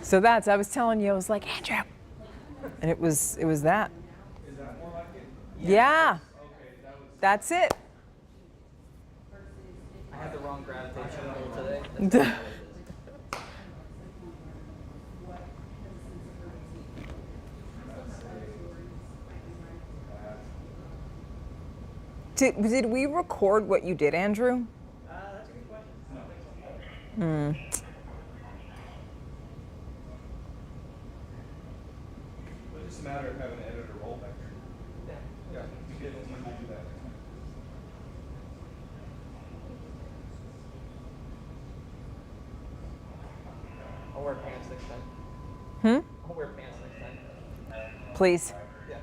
So I was telling you, I was like, Andrew, and it was that. Is that more like it? Yeah, Okay, that's it. I had the wrong gravitation pull today. That's what it is. Did we record what you did, Andrew? That's a good question. Hmm. It's just a matter of having an editor roll back there. Yeah. Yeah, you get it when you do that. I'll wear pants next time. I'll wear pants next time. Please. Yeah.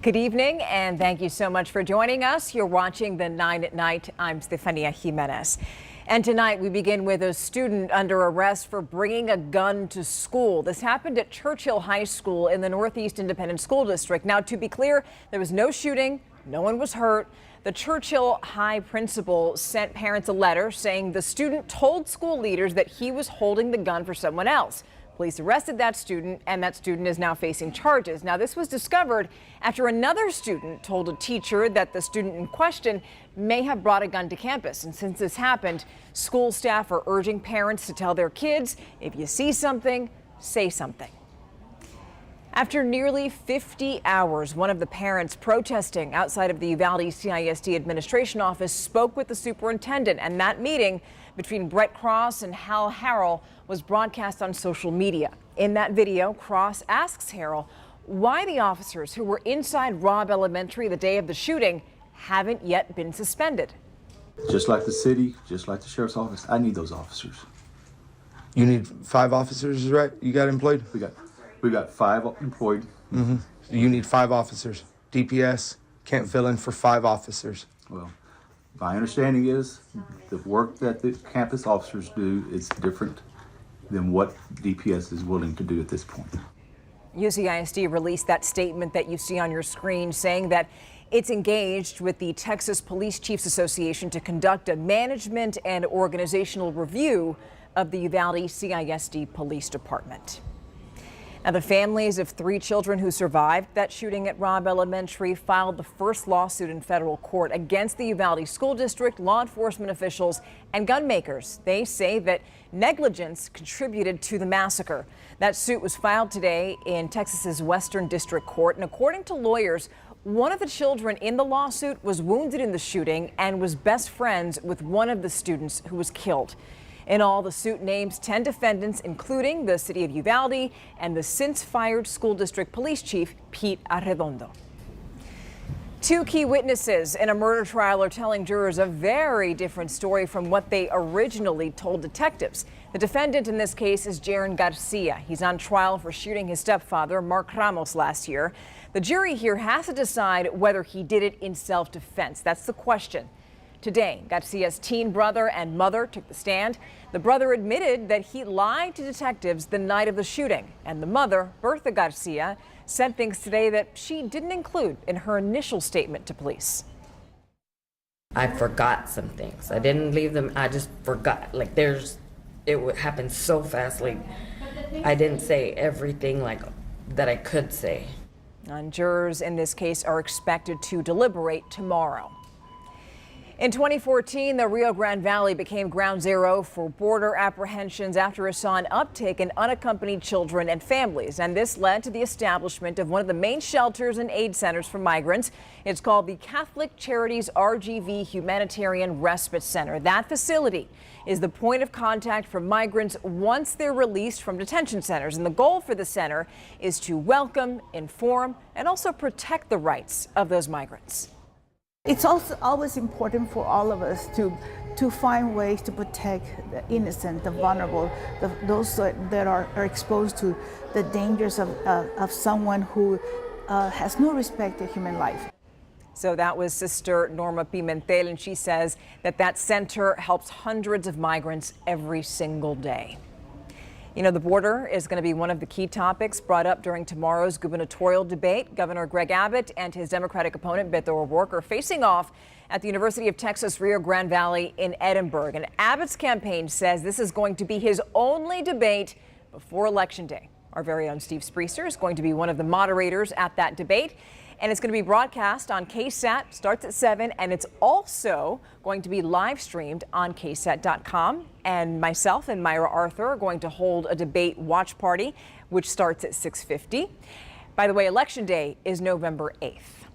Good evening, and thank you so much for joining us. You're watching the 9 at Night. I'm Stephania Jimenez. And tonight we begin with a student under arrest for bringing a gun to school. This happened at Churchill High School in the Northeast Independent School District. Now, to be clear, there was no shooting. No one was hurt. The Churchill High principal sent parents a letter saying the student told school leaders that he was holding the gun for someone else. Police arrested that student, and that student is now facing charges. Now, this was discovered after another student told a teacher that the student in question may have brought a gun to campus. And since this happened, school staff are urging parents to tell their kids, if you see something, say something. After nearly 50 hours, one of the parents protesting outside of the Uvalde CISD administration office spoke with the superintendent, and that meeting between Brett Cross and Hal Harrell was broadcast on social media. In that video, Cross asks Harrell why the officers who were inside Robb Elementary the day of the shooting haven't yet been suspended. Just like the city, just like the sheriff's office, I need those officers. You need 5 officers, right? You got employed? We got 5 employed. Mm-hmm. You need 5 officers. DPS can't fill in for 5 officers. Well, my understanding is the work that the campus officers do is different than what DPS is willing to do at this point. UCISD released that statement that you see on your screen saying that it's engaged with the Texas Police Chiefs Association to conduct a management and organizational review of the Uvalde CISD Police Department. Now, the families of 3 children who survived that shooting at Robb Elementary filed the first lawsuit in federal court against the Uvalde School District, law enforcement officials, and gun makers. They say that negligence contributed to the massacre. That suit was filed today in Texas's Western District Court, and according to lawyers, one of the children in the lawsuit was wounded in the shooting and was best friends with one of the students who was killed. In all, the suit names 10 defendants, including the city of Uvalde and the since-fired school district police chief, Pete Arredondo. 2 key witnesses in a murder trial are telling jurors a very different story from what they originally told detectives. The defendant in this case is Jaron Garcia. He's on trial for shooting his stepfather, Mark Ramos, last year. The jury here has to decide whether he did it in self-defense. That's the question. Today, Garcia's teen brother and mother took the stand. The brother admitted that he lied to detectives the night of the shooting. And the mother, Bertha Garcia, said things today that she didn't include in her initial statement to police. I forgot some things. I didn't leave them. I just forgot. Like it would happen so fast. Like I didn't say everything like that I could say. And jurors in this case are expected to deliberate tomorrow. In 2014, the Rio Grande Valley became ground zero for border apprehensions after it saw an uptick in unaccompanied children and families. And this led to the establishment of one of the main shelters and aid centers for migrants. It's called the Catholic Charities RGV Humanitarian Respite Center. That facility is the point of contact for migrants once they're released from detention centers. And the goal for the center is to welcome, inform, and also protect the rights of those migrants. It's also always important for all of us to find ways to protect the innocent, the vulnerable, those that are exposed to the dangers of someone who has no respect for human life. So that was Sister Norma Pimentel, and she says that center helps hundreds of migrants every single day. You know, the border is going to be one of the key topics brought up during tomorrow's gubernatorial debate. Governor Greg Abbott and his Democratic opponent, Beto O'Rourke, are facing off at the University of Texas Rio Grande Valley in Edinburgh. And Abbott's campaign says this is going to be his only debate before Election Day. Our very own Steve Spreeser is going to be one of the moderators at that debate. And it's going to be broadcast on KSAT, starts at 7, and it's also going to be live streamed on KSAT.com. And myself and Myra Arthur are going to hold a debate watch party, which starts at 6:50. By the way, Election Day is November 8th.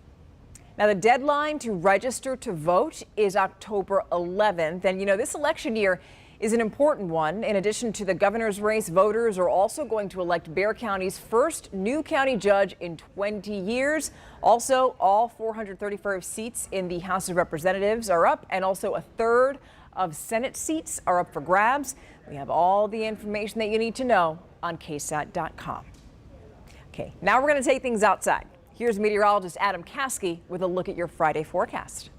Now, the deadline to register to vote is October 11th. And, you know, this election year is an important one. In addition to the governor's race, voters are also going to elect Bexar County's first new county judge in 20 years. Also, all 435 seats in the House of Representatives are up, and also a third of Senate seats are up for grabs. We have all the information that you need to know on KSAT.com. Okay, now we're going to take things outside. Here's meteorologist Adam Caskey with a look at your Friday forecast.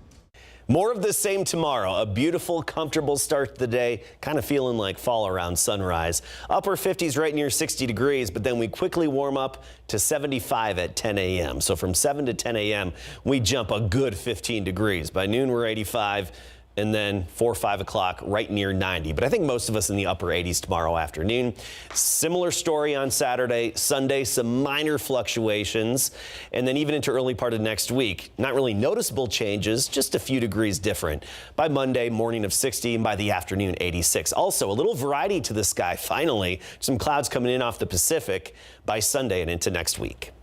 More of the same tomorrow. A beautiful, comfortable start to the day, kind of feeling like fall around sunrise. Upper 50s right near 60 degrees, but then we quickly warm up to 75 at 10 a.m. So from 7 to 10 a.m., we jump a good 15 degrees. By noon, we're 85. And then 4 or 5 o'clock right near 90. But I think most of us in the upper 80s tomorrow afternoon. Similar story on Saturday, Sunday, some minor fluctuations. And then even into early part of next week, not really noticeable changes, just a few degrees different. By Monday, morning of 60, and by the afternoon, 86. Also, a little variety to the sky, finally. Some clouds coming in off the Pacific by Sunday and into next week.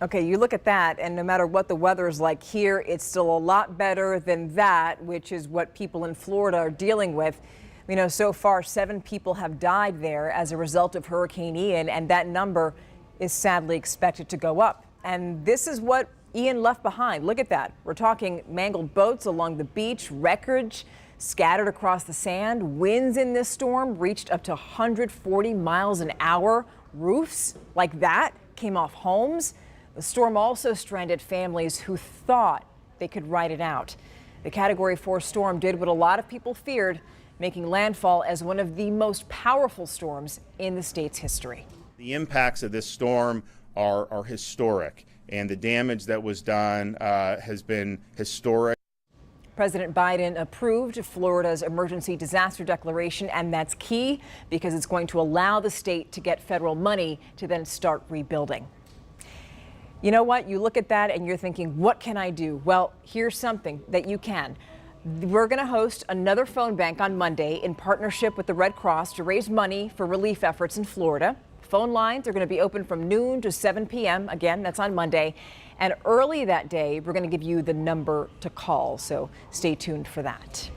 Okay, you look at that, and no matter what the weather is like here, it's still a lot better than that, which is what people in Florida are dealing with. You know, so far, 7 people have died there as a result of Hurricane Ian, and that number is sadly expected to go up. And this is what Ian left behind. Look at that. We're talking mangled boats along the beach, wreckage scattered across the sand. Winds in this storm reached up to 140 miles an hour. Roofs like that came off homes. The storm also stranded families who thought they could ride it out. The Category 4 storm did what a lot of people feared, making landfall as one of the most powerful storms in the state's history. The impacts of this storm are historic, and the damage that was done has been historic. President Biden approved Florida's emergency disaster declaration, and that's key because it's going to allow the state to get federal money to then start rebuilding. You know what? You look at that and you're thinking, what can I do? Well, here's something that you can. We're going to host another phone bank on Monday in partnership with the Red Cross to raise money for relief efforts in Florida. Phone lines are going to be open from noon to 7 p.m. Again, that's on Monday. And early that day, we're going to give you the number to call. So stay tuned for that.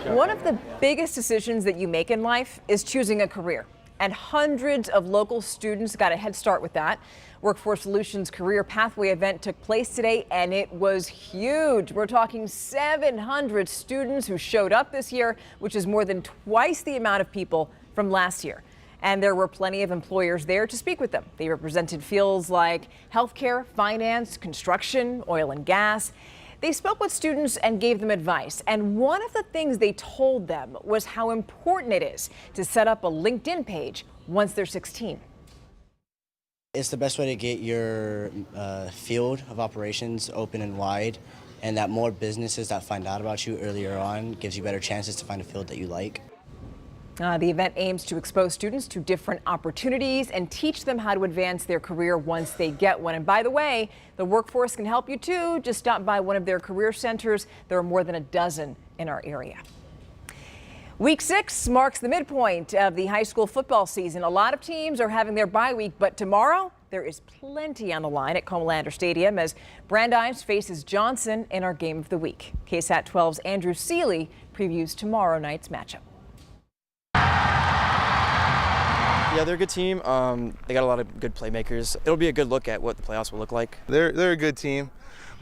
One of the biggest decisions that you make in life is choosing a career. And hundreds of local students got a head start with that. Workforce Solutions Career Pathway event took place today, and it was huge. We're talking 700 students who showed up this year, which is more than twice the amount of people from last year. And there were plenty of employers there to speak with them. They represented fields like healthcare, finance, construction, oil and gas. They spoke with students and gave them advice. And one of the things they told them was how important it is to set up a LinkedIn page once they're 16. It's the best way to get your field of operations open and wide, and that more businesses that find out about you earlier on gives you better chances to find a field that you like. The event aims to expose students to different opportunities and teach them how to advance their career once they get one. And by the way, the workforce can help you too. Just stop by one of their career centers. There are more than a dozen in our area. Week 6 marks the midpoint of the high school football season. A lot of teams are having their bye week, but tomorrow there is plenty on the line at Comalander Stadium as Brandeis faces Johnson in our game of the week. KSAT 12's Andrew Seeley previews tomorrow night's matchup. Yeah, they're a good team. They got a lot of good playmakers. It'll be a good look at what the playoffs will look like. They're a good team,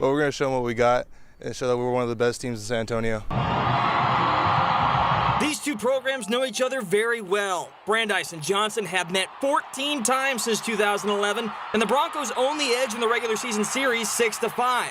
but we're going to show them what we got and show that we're one of the best teams in San Antonio. These two programs know each other very well. Brandeis and Johnson have met 14 times since 2011, and the Broncos own the edge in the regular season series 6-5.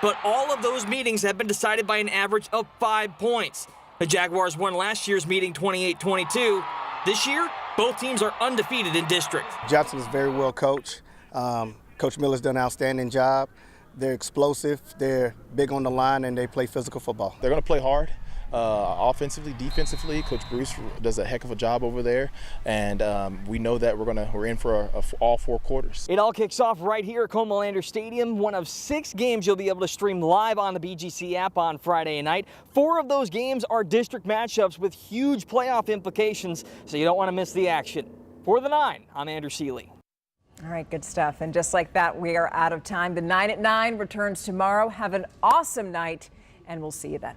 But all of those meetings have been decided by an average of 5 points. The Jaguars won last year's meeting 28-22. This year, both teams are undefeated in district. Johnson is very well coached. Coach Miller's done an outstanding job. They're explosive, they're big on the line, and they play physical football. They're going to play hard. Offensively, defensively, Coach Bruce does a heck of a job over there, and we know that we're in for all 4 quarters. It all kicks off right here at Comalander Stadium, one of 6 games you'll be able to stream live on the BGC app on Friday night. 4 of those games are district matchups with huge playoff implications, so you don't want to miss the action. For the 9, I'm Andrew Seeley. All right, good stuff. And just like that, we are out of time. The 9 at 9 returns tomorrow. Have an awesome night, and we'll see you then.